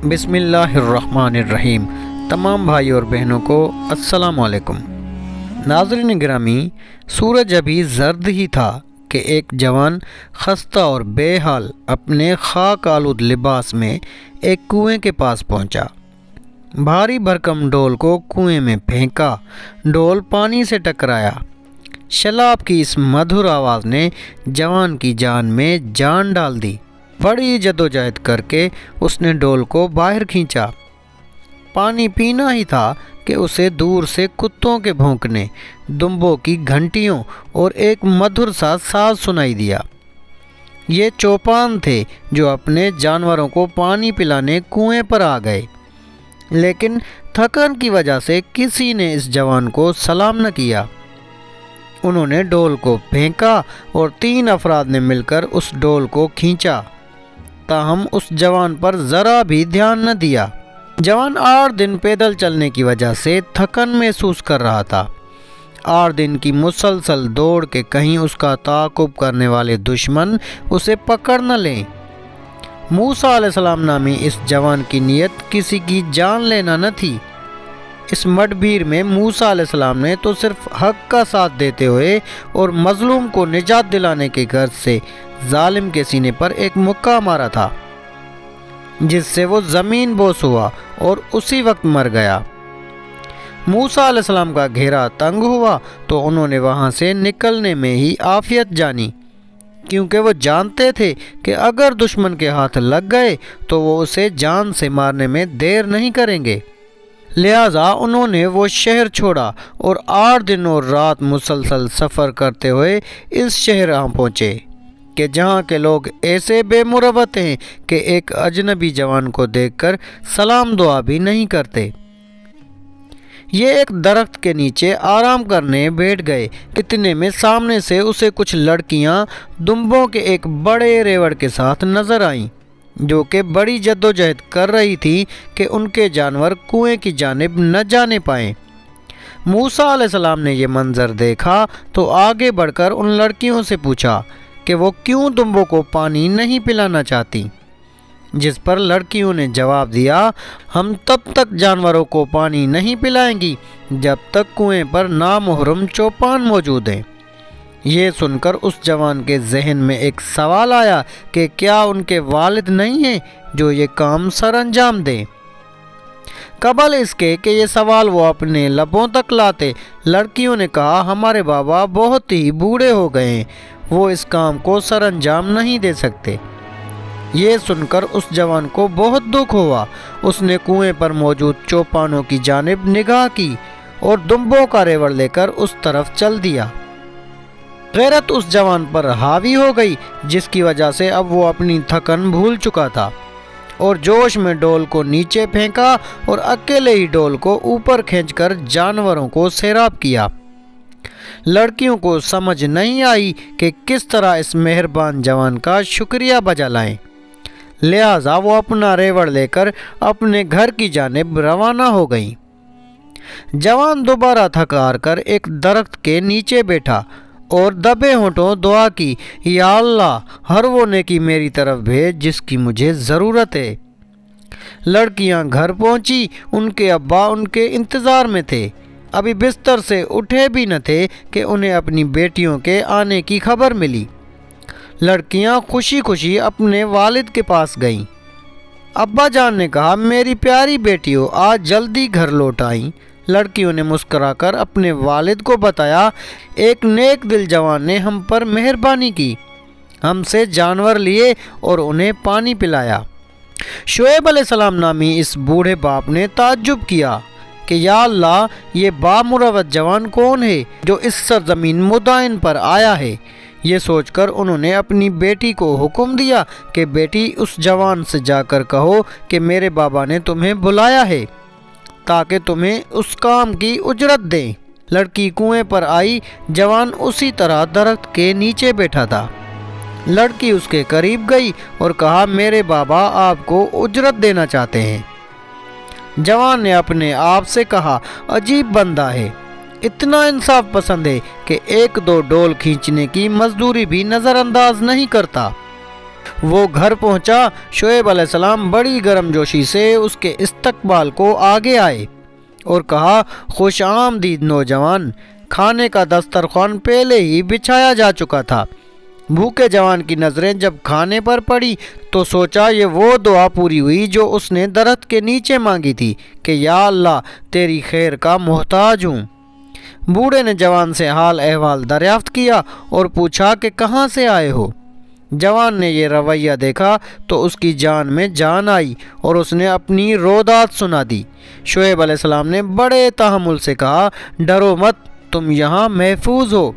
بسم اللہ الرحمن الرحیم۔ تمام بھائی اور بہنوں کو السلام علیکم۔ ناظرین گرامی، سورج ابھی زرد ہی تھا کہ ایک جوان خستہ اور بے حال اپنے خاک آلود لباس میں ایک کنویں کے پاس پہنچا۔ بھاری بھرکم ڈول کو کنویں میں پھینکا، ڈول پانی سے ٹکرایا۔ شلاب کی اس مدھر آواز نے جوان کی جان میں جان ڈال دی۔ بڑی جدوجہد کر کے اس نے ڈول کو باہر کھینچا۔ پانی پینا ہی تھا کہ اسے دور سے کتوں کے بھونکنے، دمبوں کی گھنٹیوں اور ایک مدھر سا ساز سنائی دیا۔ یہ چوپان تھے جو اپنے جانوروں کو پانی پلانے کنویں پر آ گئے، لیکن تھکن کی وجہ سے کسی نے اس جوان کو سلام نہ کیا۔ انہوں نے ڈول کو پھینکا اور 3 افراد نے مل کر اس ڈول کو کھینچا، تاہم اس جوان پر ذرا بھی دھیان نہ دیا۔ جوان 8 دن پیدل چلنے کی وجہ سے تھکن محسوس کر رہا تھا۔ 8 دن کی مسلسل دوڑ کے کہیں اس کا تعاقب کرنے والے دشمن اسے پکڑ نہ لیں۔ موسیٰ علیہ السلام نامی اس جوان کی نیت کسی کی جان لینا نہ تھی۔ اس مڈبھیر میں موسیٰ علیہ السلام نے تو صرف حق کا ساتھ دیتے ہوئے اور مظلوم کو نجات دلانے کے غرض سے ظالم کے سینے پر ایک مکہ مارا تھا، جس سے وہ زمین بوس ہوا اور اسی وقت مر گیا۔ موسیٰ علیہ السلام کا گھیرا تنگ ہوا تو انہوں نے وہاں سے نکلنے میں ہی عافیت جانی، کیونکہ وہ جانتے تھے کہ اگر دشمن کے ہاتھ لگ گئے تو وہ اسے جان سے مارنے میں دیر نہیں کریں گے۔ لہٰذا انہوں نے وہ شہر چھوڑا اور 8 دن اور رات مسلسل سفر کرتے ہوئے اس شہر آ پہنچے کہ جہاں کے لوگ ایسے بے مروت ہیں کہ ایک اجنبی جوان کو دیکھ کر سلام دعا بھی نہیں کرتے۔ یہ ایک درخت کے نیچے آرام کرنے بیٹھ گئے۔ اتنے میں سامنے سے اسے کچھ لڑکیاں دمبوں کے ایک بڑے ریوڑ کے ساتھ نظر آئیں، جو کہ بڑی جدوجہد کر رہی تھی کہ ان کے جانور کنویں کی جانب نہ جانے پائیں۔ موسیٰ علیہ السلام نے یہ منظر دیکھا تو آگے بڑھ کر ان لڑکیوں سے پوچھا کہ وہ کیوں دمبوں کو پانی نہیں پلانا چاہتی، جس پر لڑکیوں نے جواب دیا، ہم تب تک جانوروں کو پانی نہیں پلائیں گی جب تک کنویں پر نامحرم چوپان موجود ہیں۔ یہ سن کر اس جوان کے ذہن میں ایک سوال آیا کہ کیا ان کے والد نہیں ہیں جو یہ کام سر انجام دیں؟ قبل اس کے کہ یہ سوال وہ اپنے لبوں تک لاتے، لڑکیوں نے کہا، ہمارے بابا بہت ہی بوڑھے ہو گئے ہیں، وہ اس کام کو سر انجام نہیں دے سکتے۔ یہ سن کر اس جوان کو بہت دکھ ہوا۔ اس نے کنویں پر موجود چوپانوں کی جانب نگاہ کی اور دمبوں کا ریوڑ لے کر اس طرف چل دیا۔ غیرت اس جوان پر حاوی ہو گئی، جس کی وجہ سے اب وہ اپنی تھکن بھول چکا تھا اور جوش میں ڈول کو نیچے پھینکا اور اکیلے ہی ڈول کو اوپر کھینچ کر جانوروں کو سیراب کیا۔ لڑکیوں کو سمجھ نہیں آئی کہ کس طرح اس مہربان جوان کا شکریہ بجا لائیں، لہٰذا وہ اپنا ریوڑ لے کر اپنے گھر کی جانب روانہ ہو گئیں۔ جوان دوبارہ تھک ہار کر ایک درخت کے نیچے بیٹھا اور دبے ہونٹوں دعا کی، یا اللہ، ہر وہ نیکی میری طرف بھیج جس کی مجھے ضرورت ہے۔ لڑکیاں گھر پہنچی، ان کے ابا ان کے انتظار میں تھے، ابھی بستر سے اٹھے بھی نہ تھے کہ انہیں اپنی بیٹیوں کے آنے کی خبر ملی۔ لڑکیاں خوشی خوشی اپنے والد کے پاس گئیں۔ ابا جان نے کہا، میری پیاری بیٹیوں، آج جلدی گھر لوٹ آئیں۔ لڑکیوں نے مسکرا کر اپنے والد کو بتایا، ایک نیک دل جوان نے ہم پر مہربانی کی، ہم سے جانور لیے اور انہیں پانی پلایا۔ شعیب علیہ السلام نامی اس بوڑھے باپ نے تعجب کیا کہ یا اللہ، یہ بامروت جوان کون ہے جو اس سرزمین مدائن پر آیا ہے؟ یہ سوچ کر انہوں نے اپنی بیٹی کو حکم دیا کہ بیٹی، اس جوان سے جا کر کہو کہ میرے بابا نے تمہیں بلایا ہے تاکہ تمہیں اس کام کی اجرت دیں۔ لڑکی کنویں پر آئی، جوان اسی طرح درخت کے نیچے بیٹھا تھا۔ لڑکی اس کے قریب گئی اور کہا، میرے بابا آپ کو اجرت دینا چاہتے ہیں۔ جوان نے اپنے آپ سے کہا، عجیب بندہ ہے، اتنا انصاف پسند ہے کہ 1-2 ڈول کھینچنے کی مزدوری بھی نظر انداز نہیں کرتا۔ وہ گھر پہنچا، شعیب علیہ السلام بڑی گرم جوشی سے اس کے استقبال کو آگے آئے اور کہا، خوش آمدید نوجوان۔ کھانے کا دسترخوان پہلے ہی بچھایا جا چکا تھا۔ بھوکے جوان کی نظریں جب کھانے پر پڑی تو سوچا یہ وہ دعا پوری ہوئی جو اس نے درخت کے نیچے مانگی تھی کہ یا اللہ تیری خیر کا محتاج ہوں۔ بوڑھے نے جوان سے حال احوال دریافت کیا اور پوچھا کہ کہاں سے آئے ہو؟ جوان نے یہ رویہ دیکھا تو اس کی جان میں جان آئی اور اس نے اپنی رودات سنا دی۔ شعیب علیہ السلام نے بڑے تحمل سے کہا، ڈرو مت، تم یہاں محفوظ ہو،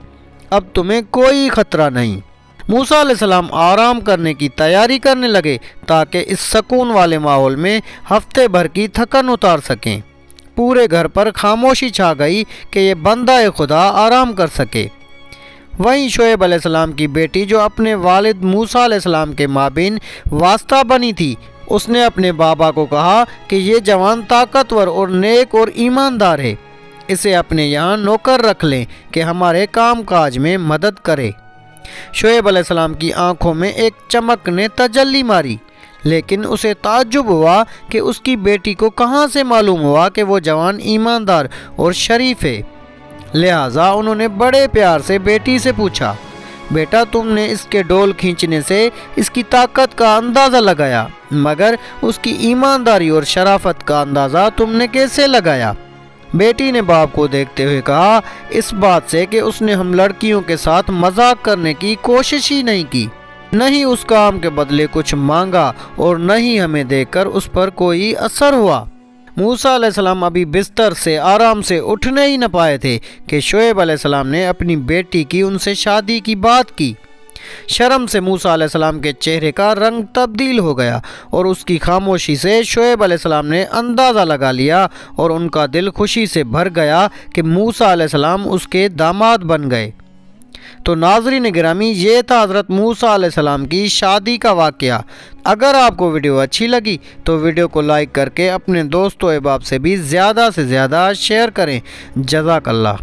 اب تمہیں کوئی خطرہ نہیں۔ موسیٰ علیہ السلام آرام کرنے کی تیاری کرنے لگے تاکہ اس سکون والے ماحول میں ہفتے بھر کی تھکن اتار سکیں۔ پورے گھر پر خاموشی چھا گئی کہ یہ بندہ خدا آرام کر سکے۔ وہیں شعیب علیہ السلام کی بیٹی جو اپنے والد موسیٰ علیہ السلام کے مابین واسطہ بنی تھی، اس نے اپنے بابا کو کہا کہ یہ جوان طاقتور اور نیک اور ایماندار ہے، اسے اپنے یہاں نوکر رکھ لیں کہ ہمارے کام کاج میں مدد کرے۔ شعیب علیہ السلام کی آنکھوں میں ایک چمک نے تجلی ماری، لیکن اسے تعجب ہوا کہ اس کی بیٹی کو کہاں سے معلوم ہوا کہ وہ جوان ایماندار اور شریف ہے۔ لہٰذا انہوں نے بڑے پیار سے بیٹی سے پوچھا، بیٹا تم نے اس کے ڈول کھینچنے سے اس کی طاقت کا اندازہ لگایا، مگر اس کی ایمانداری اور شرافت کا اندازہ تم نے کیسے لگایا؟ بیٹی نے باپ کو دیکھتے ہوئے کہا، اس بات سے کہ اس نے ہم لڑکیوں کے ساتھ مذاق کرنے کی کوشش ہی نہیں کی، نہ ہی اس کام کے بدلے کچھ مانگا اور نہ ہی ہمیں دیکھ کر اس پر کوئی اثر ہوا۔ موسیٰ علیہ السلام ابھی بستر سے آرام سے اٹھنے ہی نہ پائے تھے کہ شعیب علیہ السلام نے اپنی بیٹی کی ان سے شادی کی بات کی۔ شرم سے موسیٰ علیہ السلام کے چہرے کا رنگ تبدیل ہو گیا اور اس کی خاموشی سے شعیب علیہ السلام نے اندازہ لگا لیا اور ان کا دل خوشی سے بھر گیا کہ موسیٰ علیہ السلام اس کے داماد بن گئے۔ تو ناظرین گرامی، یہ تھا حضرت موسیٰ علیہ السلام کی شادی کا واقعہ۔ اگر آپ کو ویڈیو اچھی لگی تو ویڈیو کو لائک کر کے اپنے دوست و احباب سے بھی زیادہ سے زیادہ شیئر کریں۔ جزاک اللہ۔